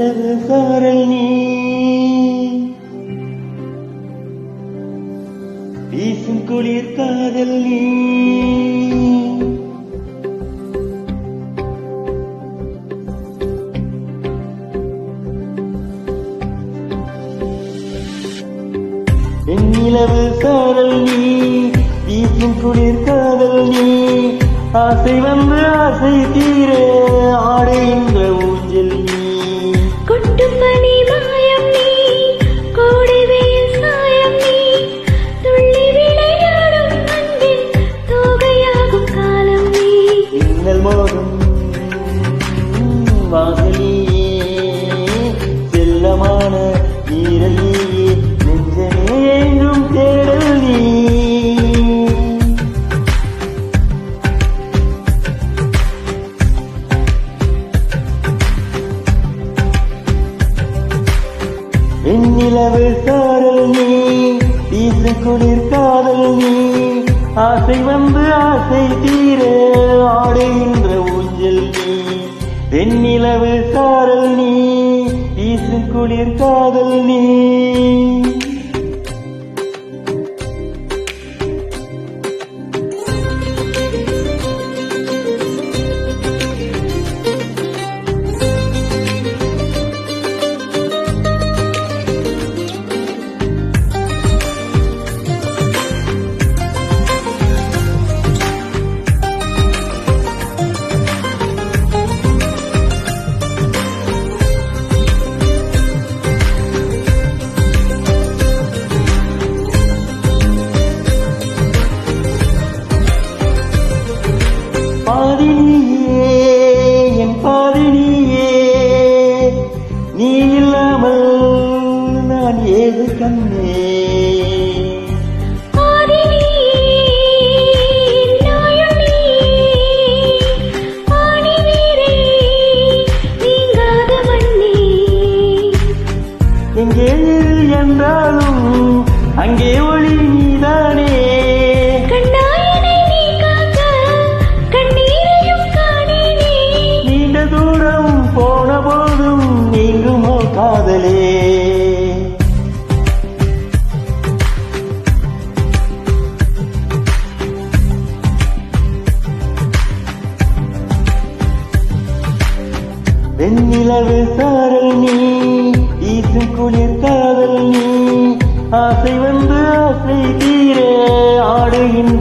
வெண்ணிலவு சாரல் நீ வீசும் குளிர் காதல் நீ வெண்ணிலவு சாரல் நீ வீசும் குளிர் காதல் நீ ஆசை வந்து ஆசை தீர ஆடுகின்ற ஊஞ்சல் நீ கொட்டும் பனி மாயம் நீ கோடை வெயில் சாயம் நீ துள்ளி விளையாடும் அன்பின் தோகையாகும் காலம் நீ மின்னல் மோகம் வாசலியே செல்லமான நீரலியே நெஞ்சமே எங்கும் தேடல் நீ வெண்ணிலவு சாரல் நீ வீசும் குளிர் காதல் நீ ஆசை வந்து ஆசை தீர ஆடுகின்ற ஊஞ்சல் நீ வெண்ணிலவு சாரல் நீ வீசும் குளிர் காதல் நீ பாதினியே என் பாதினியே நீ இல்லாமல் நான் ஏது கண்ணே எங்கே என்றாலும் அங்கே ஒளி நீதானே தூரம் போன போதும் நீங்குமோ காதலே வெண்ணிலவு சாரல் நீ வீசும் குளிர் காதல் நீ ஆசை வந்து ஆசை தீர ஆடுகின்ற